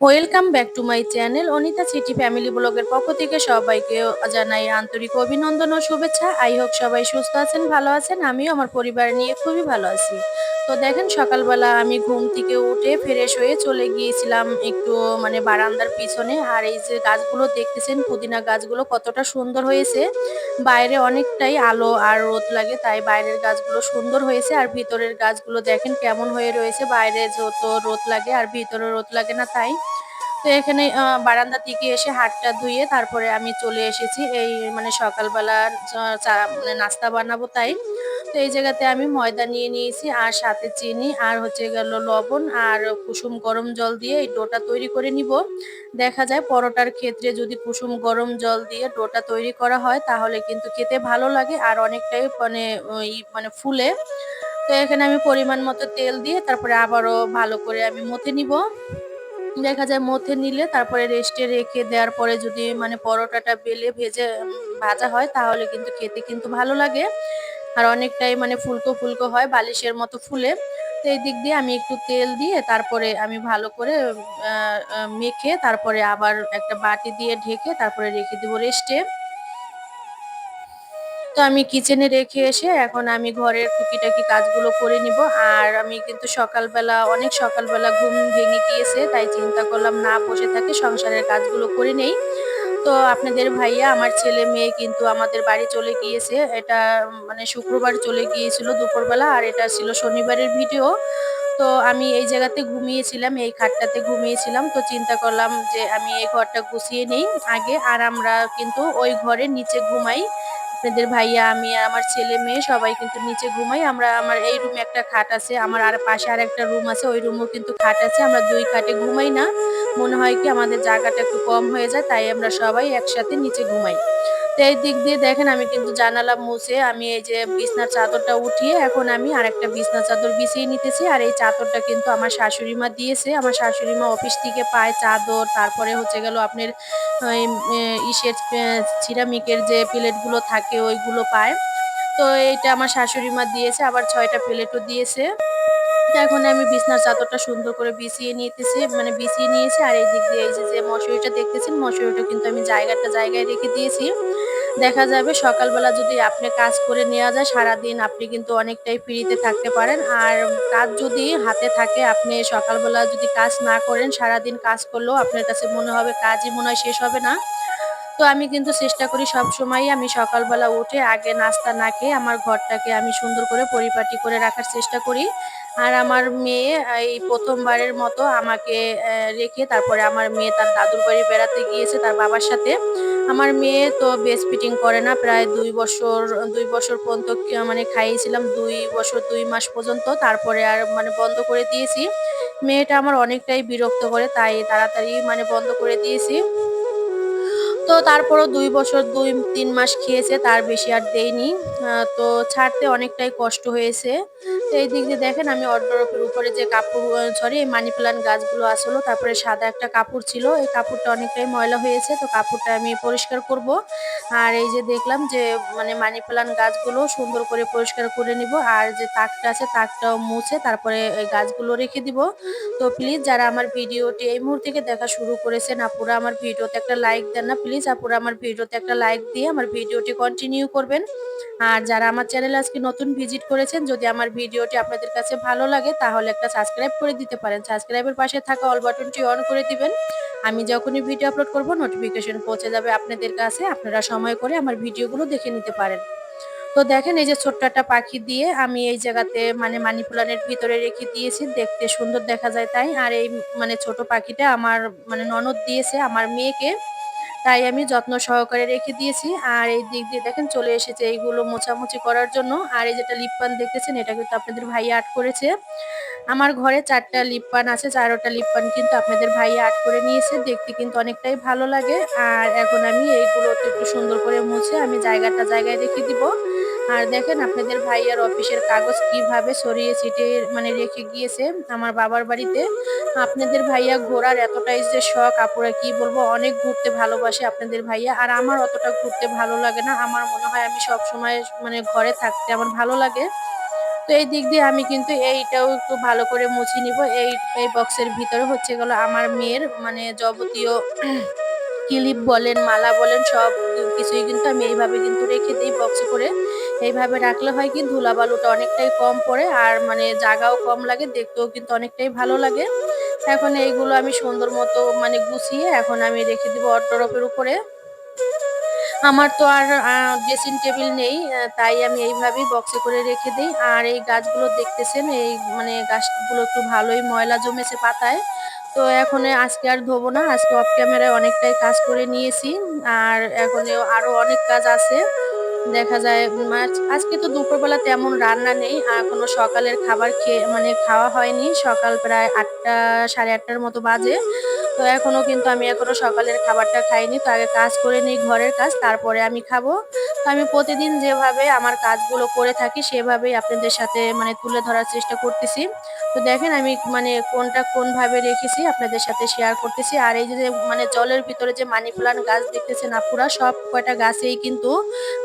Welcome back to my channel Anita city family ব্লগের পক্ষ থেকে সবাইকে জানাই আন্তরিক অভিনন্দন ও শুভেচ্ছা। আই হোপ সবাই সুস্থ আছেন, ভালো আছেন। আমিও আমার পরিবার নিয়ে খুবই ভালো আছি। তো দেখেন, সকালবেলা আমি ঘুম থেকে উঠে ফ্রেশ হয়ে চলে গিয়েছিলাম একটু বারান্দার পিছনে। আর এই যে গাছগুলো দেখতেছেন, পুদিনা গাছগুলো কতটা সুন্দর হয়েছে। বাইরে অনেকটাই আলো আর রোদ লাগে, তাই বাইরের গাছগুলো সুন্দর হয়েছে। আর ভিতরের গাছগুলো দেখেন কেমন হয়ে রয়েছে, বাইরে যত রোদ লাগে আর ভিতরে রোদ লাগে না তাই। তো এখানে বারান্দা থেকে এসে হাতটা ধুয়ে তারপরে আমি চলে এসেছি এই সকালবেলা নাস্তা বানাবো তাই। তো এই জায়গাতে আমি ময়দা নিয়ে নিয়েছি আর সাথে চিনি আর হচ্ছে গেল লবণ আর কুসুম গরম জল দিয়ে এই ডোটা তৈরি করে নিব। দেখা যায় পরোটার ক্ষেত্রে যদি কুসুম গরম জল দিয়ে ডোটা তৈরি করা হয় তাহলে কিন্তু খেতে ভালো লাগে আর অনেকটাই ফুলে। তো এখানে আমি পরিমাণ মতো তেল দিয়ে তারপরে আবারও ভালো করে আমি মথে নিব। দেখা যায় মথে নিলে তারপরে রেস্টে রেখে দেওয়ার পরে যদি পরোটাটা বেলে ভাজা হয় তাহলে কিন্তু খেতে কিন্তু ভালো লাগে। আর অনেকটাই ফুলকো ফুলকো হয়, বালিশের মতো ফুলে। তো এই দিক দিয়ে আমি একটু তেল দিয়ে তারপরে আমি ভালো করে মেখে তারপরে আবার একটা বাটি দিয়ে ঢেকে তারপরে রেখে দেবো রেস্টে। তো আমি কিচেনে রেখে এসে এখন আমি ঘরের টুকিটাকি কাজগুলো করে নিব। আর আমি কিন্তু অনেক সকালবেলা ঘুম ভেঙে গিয়েছে, তাই চিন্তা করলাম না বসে থাকে সংসারের কাজগুলো করে নেই। তো আপনাদের ভাইয়া আমার ছেলে মেয়ে কিন্তু আমাদের বাড়ি চলে গিয়েছে। এটা শুক্রবার চলে গিয়েছিল দুপুরবেলা, আর এটা ছিল শনিবারের ভিডিও। তো আমি এই জায়গাতে ঘুমিয়েছিলাম, এই খাটটাতে ঘুমিয়েছিলাম। তো চিন্তা করলাম যে আমি এই ঘরটা গুছিয়ে নেই আগে। আর আমরা কিন্তু ওই ঘরের নিচে ঘুমাই। আপনাদের ভাইয়া, আমি আর আমার ছেলে মেয়ে সবাই কিন্তু নিচে ঘুমাই। আমার এই রুমে একটা খাট আছে, আমার আর পাশে আর একটা রুম আছে, ওই রুমেও কিন্তু খাট আছে। আমরা দুই খাটে ঘুমাই না, মনে হয় কি আমাদের জায়গাটা একটু কম হয়ে যায়, তাই আমরা সবাই একসাথে নিচে ঘুমাই। তো এই দিক দিয়ে দেখেন আমি কিন্তু জানালা মুছে আমি এই যে বিছনার চাদরটা উঠিয়ে এখন আমি আরেকটা বিছনার চাদর বিছিয়ে নিতেছি। আর এই চাদরটা কিন্তু আমার শাশুড়ি মা দিয়েছে। আমার শাশুড়ি মা অফিস থেকে পায় চাদর, তারপরে হচ্ছে গেল আপনার ওই ইসের সিরামিকের যে প্লেটগুলো থাকে ওইগুলো পায়। তো এইটা আমার শাশুড়ি মা দিয়েছে, আবার ৬টা প্লেটও দিয়েছে। তো এখন আমি বিছনার চাদরটা সুন্দর করে বিছিয়ে নিয়েছি। আর এই দিক দিয়ে এই যে মশারিটা দেখতেছেন, মশারিটা কিন্তু আমি জায়গায় রেখে দিয়েছি। দেখা যাবে সকালবেলা যদি আপনি কাজ করে নেওয়া যায়, সারাদিন আপনি কিন্তু অনেকটাই ফ্রিতে থাকতে পারেন। আর কাজ যদি হাতে থাকে, আপনি সকালবেলা যদি কাজ না করেন, সারাদিন কাজ করলেও আপনার কাছে মনে হবে কাজই মনে হয় শেষ হবে না। তো আমি কিন্তু চেষ্টা করি সবসময়ই আমি সকালবেলা উঠে আগে নাস্তা না খেয়ে আমার ঘরটাকে আমি সুন্দর করে পরিপাটি করে রাখার চেষ্টা করি। আর আমার মেয়ে এই ১ম বারের মতো আমাকে রেখে তারপরে আমার মেয়ে তার দাদুর বাড়ি বেড়াতে গিয়েছে তার বাবার সাথে। আমার মেয়ে তো ব্রেস্ট ফিডিং করে না প্রায় ২ বছর পর্যন্ত খাইয়েছিলাম ২ বছর ২ মাস পর্যন্ত। তারপরে আর বন্ধ করে দিয়েছি। মেয়েটা আমার অনেকটাই বিরক্ত করে, তাই তাড়াতাড়ি বন্ধ করে দিয়েছি। তো তারপরও ২ বছর ২-৩ মাস খেয়েছে, তার বেশি আর দেইনি। তো ছাড়তে অনেকটাই কষ্ট হয়েছে। তো এই দিক দিয়ে দেখেন আমি ওয়ারড্রোবের উপরে যে কাপড় সরি মানি প্ল্যান্ট গাছগুলো আসলো, তারপরে সাদা একটা কাপড় ছিল। এই কাপড়টা অনেকটাই ময়লা হয়েছে। তো কাপড়টা আমি পরিষ্কার করব। আর এই যে দেখলাম যে মানি প্ল্যান্ট গাছগুলো সুন্দর করে পরিষ্কার করে নিব। আর যে তাকটা আছে তাকটাও মুছে তারপরে এই গাছগুলো রেখে দিব। তো প্লিজ যারা আমার ভিডিওটি এই মুহূর্তে থেকে দেখা শুরু করেছেন, আপুরা আমার ভিডিওতে একটা লাইক দেন না প্লিজ। আপুরা আমার ভিডিওতে একটা লাইক দিয়ে আমার ভিডিওটি কন্টিনিউ করবেন। আর যারা আমার চ্যানেলে আজকে নতুন ভিজিট করেছেন, যদি আমার ভিডিওটি আপনাদের কাছে ভালো লাগে তাহলে একটা সাবস্ক্রাইব করে দিতে পারেন। সাবস্ক্রাইবের পাশে থাকা অল বাটনটি অন করে দিবেন। আমি যখনই ভিডিও আপলোড করব নোটিফিকেশন পৌঁছে যাবে আপনাদের কাছে। আপনারা সময় করে আমার ভিডিওগুলো দেখে নিতে পারেন। তো দেখেন এই যে ছোট্ট একটা পাখি দিয়ে আমি এই জায়গাতে মানি প্ল্যান্টের ভিতরে রেখে দিয়েছি, দেখতে সুন্দর দেখা যায় তাই। আর এই ছোট পাখিটা আমার ননদ দিয়েছে আমার মেয়েকে, তাই আমি যত্ন সহকারে রেখে দিয়েছি। আর এই দিক দিয়ে দেখেন চলে এসেছে এইগুলো মোছামুছি করার জন্য। আর এই যেটা লিপ বাম দেখতেছেন এটা কিন্তু আপনাদের ভাইয়া আর্ট করেছে। আমার ঘরে ৪টা লিপ বাম আছে, ৪টা লিপ বাম কিন্তু আপনাদের ভাইয়া আর্ট করে নিয়েছে। দেখতে কিন্তু অনেকটাই ভালো লাগে। আর এখন আমি এইগুলোকে একটু সুন্দর করে মুছে আমি জায়গায় রেখে দিব। আর দেখেন আপনাদের ভাইয়ার অফিসের কাগজ কিভাবে ছড়িয়ে ছিটিয়ে রেখে গিয়েছে আমার বাবার বাড়িতে। আপনাদের ভাইয়া ঘোরার এতটাই যে শখ, আপুরা কি বলবো, অনেক ঘুরতে ভালোবাসে আপনাদের ভাইয়া। আর আমার অতটা ঘুরতে ভালো লাগে না। আমার মনে হয় আমি সবসময় ঘরে থাকতে আমার ভালো লাগে। তো এই দিক দিয়ে আমি কিন্তু এইটাও একটু ভালো করে মুছে নিব। এই বক্সের ভিতরে হচ্ছে গেলো আমার মেয়ের মানে যাবতীয় ক্লিপ বলেন, মালা বলেন সব কিছুই কিন্তু আমি এইভাবে কিন্তু রেখে দেই বক্সে করে। এইভাবে রাখলে হয় কি ধুলাবালুটা অনেকটাই কম পড়ে আর মানে জায়গাও কম লাগে, দেখতেও কিন্তু অনেকটাই ভালো লাগে। এখন এইগুলো আমি সুন্দর মতো মানে গুছিয়ে এখন আমি রেখে দিব ওয়ারড্রবের উপরে। আমার তো আর ড্রেসিং টেবিল নেই। তাই আমি এইভাবেই বক্সে করে রেখে দেই। আর এই গাছগুলো দেখতেছেন, এই মানে গাছগুলো একটু ভালোই ময়লা জমেছে পাতায়। তো এখন আজকে আর ধোবো না। আজকে অফ ক্যামেরায় অনেকটাই কাজ করে নিয়েছি। আর এখন আরো অনেক কাজ আছে। দেখা যায় আজকে তো দুপুরবেলা তেমন রান্না নেই। এখনো সকালের খাবার খেয়ে মানে খাওয়া হয়নি। সকাল প্রায় ৮টা ৮:৩০ মতো বাজে। তো আমি এখনো সকালের খাবারটা খাইনি। তো আগে কাজ করে নিই ঘরের কাজ, তারপরে আমি খাবো। তো আমি প্রতিদিন যেভাবে আমার কাজগুলো করে থাকি সেভাবেই আপনাদের সাথে মানে তুলে ধরার চেষ্টা করতেছি। তো দেখেন আমি মানে কোনটা কোনভাবে রেখেছি আপনাদের সাথে শেয়ার করতেছি। আর এই যে মানে জলের ভিতরে যে মানি প্লান্ট গাছ দেখতেছেন আপুরা, সব কয়টা গাছেই কিন্তু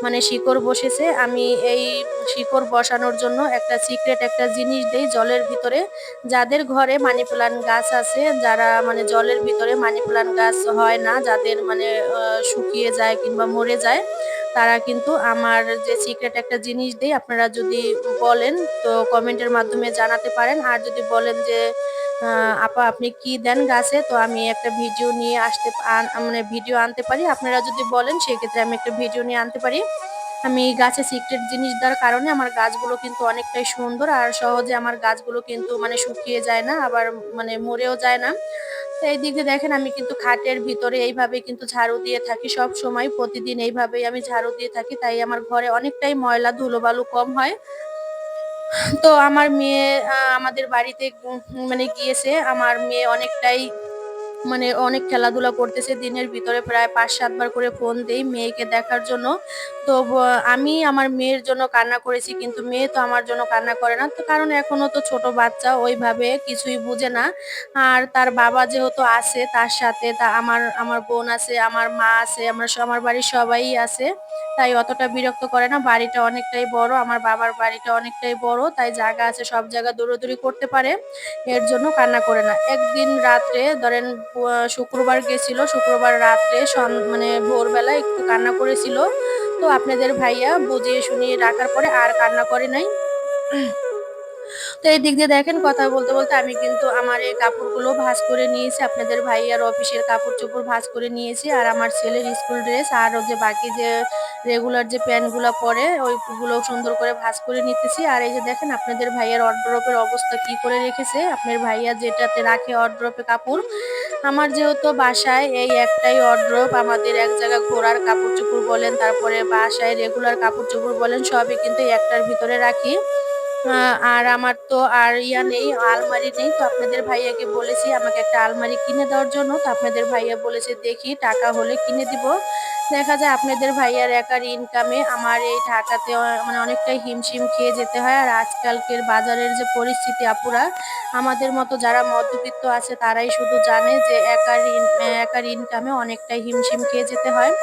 মানে শিকড় বসেছে। আমি এই শিকড় বসানোর জন্য একটা সিক্রেট একটা জিনিস দেই জলের ভিতরে। যাদের ঘরে মানি প্লান্ট গাছ আছে, যারা মানে জলের ভিতরে মানি প্লান্ট গাছ হয় না, যাদের মানে শুকিয়ে যায় কিংবা মরে যায়, তারা কিন্তু আমার যে সিক্রেট একটা জিনিস দেই, আপনারা যদি বলেন তো কমেন্টের মাধ্যমে জানাতে পারেন। আর যদি বলেন যে আপা আপনি কি দেন গাছে, তো আমি একটা ভিডিও নিয়ে মানে ভিডিও আনতে পারি। আপনারা যদি বলেন সেক্ষেত্রে আমি একটা ভিডিও নিয়ে আনতে পারি। আমি গাছে সিক্রেট জিনিস দেওয়ার কারণে আমার গাছগুলো কিন্তু অনেকটাই সুন্দর আর সহজে আমার গাছগুলো কিন্তু মানে শুকিয়ে যায় না, আবার মানে মরেও যায় না। তো এই দিক দিয়ে দেখেন আমি কিন্তু খাটের ভিতরে এইভাবে কিন্তু ঝাড়ু দিয়ে থাকি সব সময়, প্রতিদিন এইভাবেই আমি ঝাড়ু দিয়ে থাকি। তাই আমার ঘরে অনেকটাই ময়লা ধুলোবালু কম হয়। তো আমার মেয়ে আমাদের বাড়িতে মানে গিয়েছে। আমার মেয়ে অনেকটাই মানে অনেক খেলাধুলা করতেছে। দিনের ভিতরে প্রায় ৫-৭ বার করে ফোন দেই মেয়েকে দেখার জন্য। তো আমি আমার মেয়ের জন্য কান্না করেছি কিন্তু মেয়ে তো আমার জন্য কান্না করে না। তো কারণ এখনো তো ছোট বাচ্চা, ওইভাবে কিছুই বুঝে না। আর তার বাবা যেহেতু আছে তার সাথে আমার আমার বোন আছে, আমার মা আছে, আমার বাড়ির সবাই আছে। তাই অতটা বিরক্ত করে না। বাড়িটা অনেকটাই বড়। আমার বাবার বাড়িটা অনেকটাই বড়। তাই জায়গা আছে, সব জায়গা দৌড়াদৌড়ি করতে পারে। এর জন্য কান্না করে না। একদিন রাত্রে ধরেন শুক্রবার গেছিল। শুক্রবার রাত্রে মানে ভোরবেলা একটু কান্না করেছিল। তো আপনাদের ভাইয়া বুঝিয়ে শুনিয়ে ডাকার পরে আর কান্না করে নাই। তো এই দিক দিয়ে দেখেন কথা বলতে, বলতে আমি কিন্তু আমার এই কাপড়গুলো ভাঁজ করে নিয়েছি। আপনাদের ভাইয়ার অফিসের কাপড়-চোপড় ভাঁজ করে নিয়েছি। আর আমার ছেলের স্কুল ড্রেস আর ও যে বাকি যে রেগুলার যে প্যান্টগুলা পরে ওইগুলো সুন্দর করে ভাঁজ করে নিতেছি। আর এই যে দেখেন আপনাদের ভাইয়ার ওয়ারড্রোবের অবস্থা কি করে রেখেছে। আপনার ভাইয়া যেটাতে রাখে ওয়ারড্রোবে কাপড়, আমার যেহেতু বাসায় এই একটাই ওয়ারড্রোব, আমাদের এক জায়গায় ঘোরার কাপড়-চোপড় বলেন, তারপরে বাসায় রেগুলার কাপড়-চোপড় বলেন সবই কিন্তু এই একটার ভিতরে রাখি। আর আমার তো আর নেই, আলমারি নেই। তো আপনাদের ভাইয়াকে বলেছি আমাকে একটা আলমারি কিনে দেওয়ার জন্য। তো আপনাদের ভাইয়া বলেছে, "দেখি টাকা হলে কিনে দিব।" দেখা যায় আপনাদের ভাইয়ার একার ইনকামে আমার এই ঢাকাতে মানে অনেকটাই হিমশিম খেয়ে যেতে হয়। আর আজকালকের বাজারের যে পরিস্থিতি আপুরা, আমাদের মতো যারা মধ্যবিত্ত আছে তারাই শুধু জানে যে একার ইনকামে অনেকটাই হিমশিম খেয়ে যেতে হয়।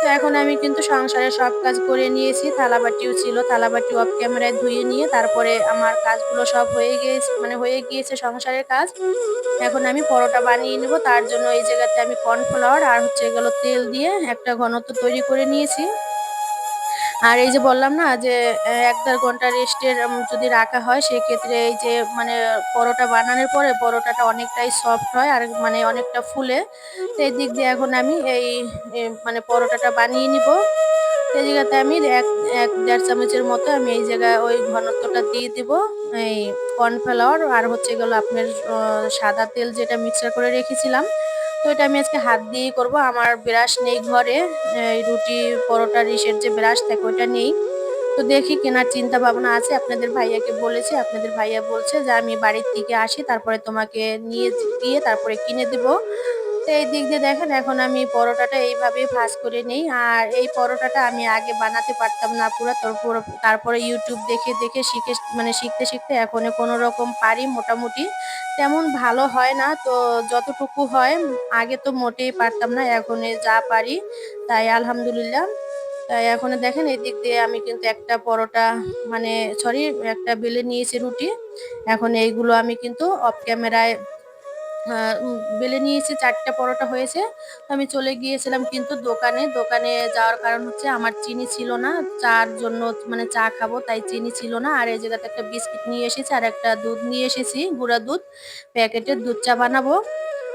তো এখন আমি কিন্তু সংসারের সব কাজ করে নিয়েছি। থালাবাটিও ছিল। থালাবাটি অফ ক্যামেরায় ধুয়ে নিয়ে তারপরে আমার কাজগুলো সব হয়ে গিয়েছে সংসারের কাজ। এখন আমি পরোটা বানিয়ে নিব। তার জন্য এই জায়গাতে আমি কর্নফ্লাওয়ার আর হচ্ছে গেলো তেল দিয়ে একটা ঘনত্ব তৈরি করে নিয়েছি। আর এই যে বললাম না যে ১-১.৫ ঘন্টা রেস্টের যদি রাখা হয় সেক্ষেত্রে এই যে মানে পরোটা বানানোর পরে পরোটাটা অনেকটাই সফট হয় আর মানে অনেকটা ফুলে। তো এই দিক দিয়ে এখন আমি মানে পরোটাটা বানিয়ে নিব। তো এই জায়গাতে আমি ১-১.৫ চামচের মতো আমি এই জায়গায় ওই ঘনত্বটা দিয়ে দিব। এই কর্নফ্লাওয়ার আর হচ্ছে গেলো আপনার সাদা তেল যেটা মিক্সচার করে রেখেছিলাম। তো এটা আমি আজকে হাত দিয়েই করব। আমার ব্রাশ নেই ঘরে। এই রুটি পরোটার ইসের যে ব্রাশ থাকে ওটা নেই। তো দেখি কেনার চিন্তা ভাবনা আছে। আপনাদের ভাইয়াকে বলেছি। আপনাদের ভাইয়া বলছে যে, "আমি বাড়ির থেকে আসি তারপরে তোমাকে নিয়ে গিয়ে তারপরে কিনে দিব।" তো এই দিক দিয়ে দেখেন এখন আমি পরোটাটা এইভাবেই ভাঁজ করে নেই। আর এই পরোটাটা আমি আগে বানাতে পারতাম না পুরা। তারপরে YouTube দেখে, দেখে মানে শিখতে এখন কোনরকম পারি মোটামুটি। তেমন ভালো হয় না। তো যতটুকু হয় আগে তো মোটেই পারতাম না। এখন যা পারি তাই আলহামদুলিল্লাহ। তাই এখন দেখেন এদিক দিয়ে আমি কিন্তু একটা পরোটা মানে সরি একটা বেলে নিয়েছি রুটি। এখন এইগুলো আমি কিন্তু অফ ক্যামেরায় আ বেলে নিয়েছি ৪ টা পরোটা হয়েছে। তো আমি চলে গিয়েছিলাম কিন্তু দোকানে। দোকানে যাওয়ার কারণ হচ্ছে আমার চিনি ছিল না। চা'র জন্য মানে চা খাবো তাই চিনি ছিল না। আর এই জায়গাতে একটা বিস্কিট নিয়ে এসেছি আর একটা দুধ নিয়ে এসেছি, গুঁড়া দুধ। প্যাকেটের দুধ চা বানাবো।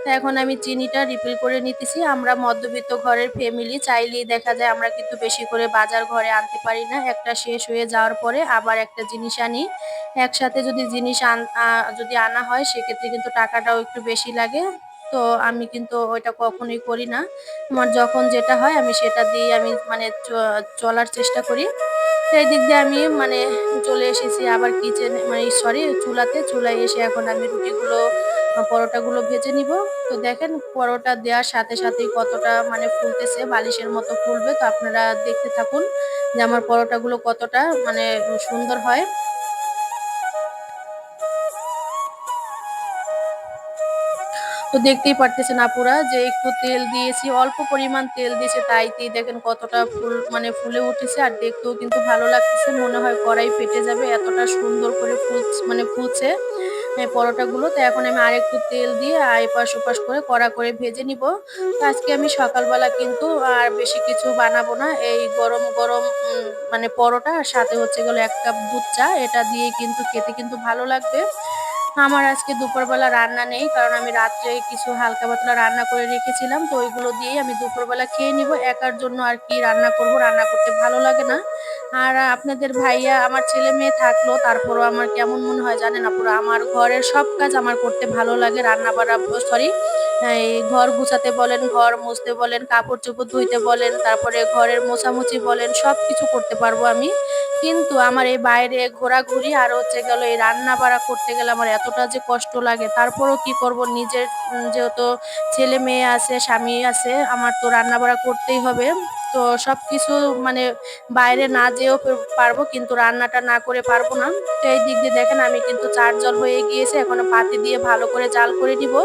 তো এখন আমি চিনিটা রিফিল করে নিতেছি। আমরা মধ্যবিত্ত ঘরের ফ্যামিলি চাইলেই দেখা যায় আমরা কিন্তু বেশি করে বাজার ঘরে আনতে পারি না। একটা শেষ হয়ে যাওয়ার পরে আবার একটা জিনিস আনি। একসাথে যদি জিনিস আন আ যদি আনা হয় সেক্ষেত্রে কিন্তু টাকাটাও একটু বেশি লাগে। তো আমি কিন্তু ওইটা কখনোই করি না। আমার যখন যেটা হয় আমি সেটা দিয়েই আমি মানে চলার চেষ্টা করি। তো এদিক দিয়ে আমি মানে চলে এসেছি আবার কিচেনে মানে সরি চুলাতে। চুলায় এসে এখন আমি রুটিগুলো পরোটাগুলো ভেজে নিবো। তো দেখেন পরোটা দেওয়ার সাথে সাথেই কতটা মানে ফুলতেছে, বালিশের মতো ফুলবে। তো আপনারা দেখতে থাকুন যে আমার পরোটাগুলো কতটা মানে সুন্দর হয়। তো দেখতেই পারতেছেন আপুরা যে একটু তেল দিয়েছি, অল্প পরিমাণ তেল দিয়েছি তাইতেই দেখেন কতটা মানে ফুলে উঠেছে আর দেখতেও কিন্তু ভালো লাগতেছে। মনে হয় কড়াই ফেটে যাবে এতটা সুন্দর করে মানে ফুলছে পরোটাগুলো। তো এখন আমি আরেকটু তেল দিয়ে এপাশ ওপাশ করে কড়া করে ভেজে নিবো। তো আজকে আমি সকালবেলা কিন্তু আর বেশি কিছু বানাবো না। এই গরম, গরম মানে পরোটা আর সাথে হচ্ছে গেলো ১ কাপ দুধ চা। এটা দিয়েই কিন্তু খেতে কিন্তু ভালো লাগবে। আমার আজকে দুপুরবেলা রান্না নেই। কারণ আমি রাত্রে কিছু হালকা পাতলা রান্না করে রেখেছিলাম। তো ওইগুলো দিয়েই আমি দুপুরবেলা খেয়ে নিবো। একার জন্য আর কি রান্না করব, রান্না করতে ভালো লাগে না। আর আপনাদের ভাইয়া আমার ছেলে-মেয়ে থাকলেও তারপরও আমার কেমন মনে হয় জানেন আপুরা? আমার ঘরের সব কাজ আমার করতে ভালো লাগে। রান্না-বাড়া সরি এই ঘর গুছাতে বলেন, ঘর মুছতে বলেন, কাপড়-চোপড় ধুইতে বলেন, তারপরে ঘরের মোছামুছি বলেন, সবকিছু করতে পারবো আমি। কিন্তু আমার এই বাইরে ঘোরাঘুরি আর হচ্ছে গেল এই রান্না-বাড়া করতে গেলে আমার এতটা যে কষ্ট লাগে, তারপরেও কি করব নিজের যেহেতু ছেলে-মেয়ে আছে, স্বামী আছে, আমার তো রান্না-বাড়া করতেই হবে। তো সবকিছু মানে বাইরে না যেয়েও পারবো কিন্তু রান্নাটা না করে পারবো না। তো এই দিক দিয়ে দেখেন আমি কিন্তু ৪ জল হয়ে গিয়েছে। এখন পাতি দিয়ে ভালো করে জাল করে নিবো।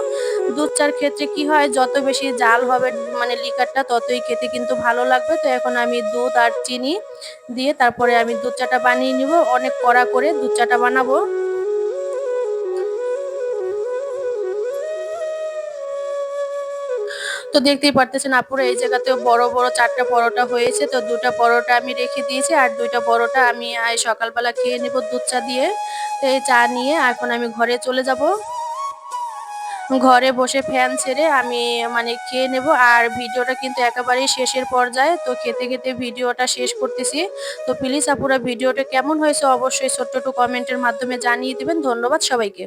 দুধ চা'র ক্ষেত্রে কি হয় যত বেশি জাল হবে মানে লিকারটা ততই খেতে কিন্তু ভালো লাগবে। তো এখন আমি দুধ আর চিনি দিয়ে তারপরে আমি দুধ চাটা বানিয়ে নিব। অনেক কড়া করে দুধ চাটা বানাবো। তো দেখতেই পারতেছেন আপুরা এই জায়গাতেও বড়, বড় ৪ টা পরোটা হয়েছে। তো ২ টা পরোটা আমি রেখে দিয়েছি আর ২ টা পরোটা আমি সকালবেলা খেয়ে নেব দুধ চা দিয়ে। তো এই চা নিয়ে এখন আমি ঘরে চলে যাব। ঘরে বসে ফ্যান ছেড়ে আমি মানে খেয়ে নেব। আর ভিডিওটা কিন্তু একেবারেই শেষের পর্যায়ে। তো খেতে, খেতে ভিডিওটা শেষ করতেছি। তো প্লিজ আপুরা ভিডিওটা কেমন হয়েছে অবশ্যই ছোট্ট একটু কমেন্টের মাধ্যমে জানিয়ে দিবেন। ধন্যবাদ সবাইকে।